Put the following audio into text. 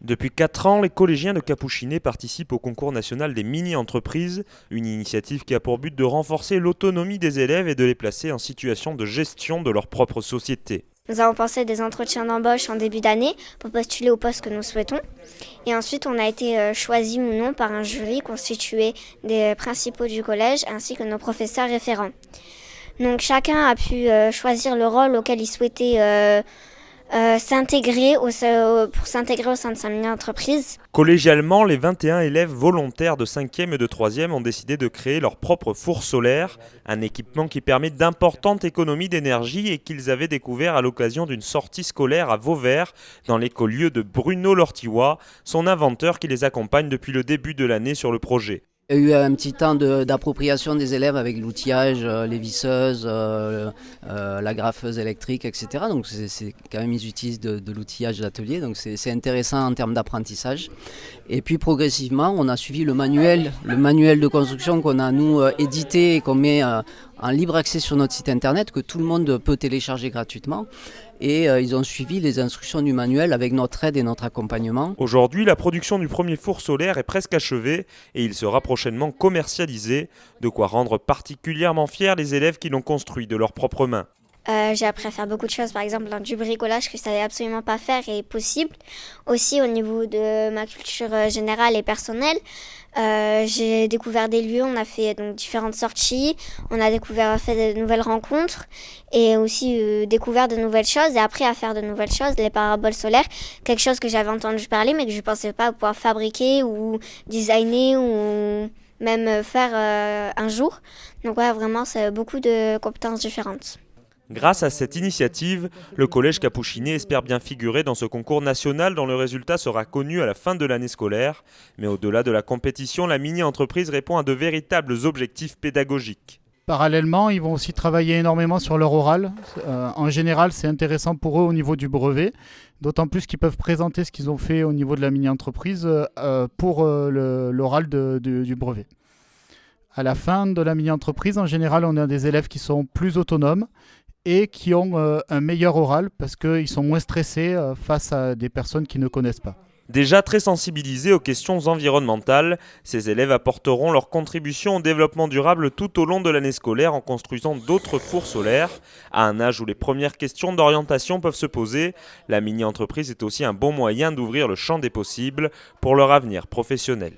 Depuis 4 ans, les collégiens de Capuchinet participent au concours national des mini-entreprises, une initiative qui a pour but de renforcer l'autonomie des élèves et de les placer en situation de gestion de leur propre société. Nous avons pensé à des entretiens d'embauche en début d'année pour postuler au poste que nous souhaitons. Et ensuite, on a été choisis ou non par un jury constitué des principaux du collège ainsi que nos professeurs référents. Donc chacun a pu choisir le rôle auquel il souhaitait s'intégrer pour s'intégrer au sein de sa mini-entreprise. Collégialement, les 21 élèves volontaires de 5e et de 3e ont décidé de créer leur propre four solaire, un équipement qui permet d'importantes économies d'énergie et qu'ils avaient découvert à l'occasion d'une sortie scolaire à Vauvert, dans l'écolieu de Bruno Lortiwa, son inventeur qui les accompagne depuis le début de l'année sur le projet. Il y a eu un petit temps d'appropriation des élèves avec l'outillage, les visseuses, la graffeuse électrique, etc. Donc c'est quand même, ils utilisent de l'outillage d'atelier, donc c'est intéressant en termes d'apprentissage. Et puis progressivement, on a suivi le manuel de construction qu'on a nous édité et qu'on met en libre accès sur notre site internet, que tout le monde peut télécharger gratuitement. Et ils ont suivi les instructions du manuel avec notre aide et notre accompagnement. Aujourd'hui, la production du premier four solaire est presque achevée et il sera prochainement commercialisé, de quoi rendre particulièrement fiers les élèves qui l'ont construit de leurs propres mains. J'ai appris à faire beaucoup de choses, par exemple du bricolage que je ne savais absolument pas faire et possible. Aussi au niveau de ma culture générale et personnelle, j'ai découvert des lieux, on a fait donc différentes sorties, on a fait de nouvelles rencontres et aussi découvert de nouvelles choses et appris à faire de nouvelles choses, les paraboles solaires, quelque chose que j'avais entendu parler mais que je ne pensais pas pouvoir fabriquer ou designer ou même faire un jour. Donc ouais, vraiment c'est beaucoup de compétences différentes. Grâce à cette initiative, le collège Capuchinet espère bien figurer dans ce concours national dont le résultat sera connu à la fin de l'année scolaire. Mais au-delà de la compétition, la mini-entreprise répond à de véritables objectifs pédagogiques. Parallèlement, ils vont aussi travailler énormément sur leur oral. En général, c'est intéressant pour eux au niveau du brevet, d'autant plus qu'ils peuvent présenter ce qu'ils ont fait au niveau de la mini-entreprise pour l'oral du brevet. À la fin de la mini-entreprise, en général, on a des élèves qui sont plus autonomes et qui ont un meilleur oral parce qu'ils sont moins stressés face à des personnes qui ne connaissent pas. Déjà très sensibilisés aux questions environnementales, ces élèves apporteront leur contribution au développement durable tout au long de l'année scolaire en construisant d'autres fours solaires. À un âge où les premières questions d'orientation peuvent se poser, la mini-entreprise est aussi un bon moyen d'ouvrir le champ des possibles pour leur avenir professionnel.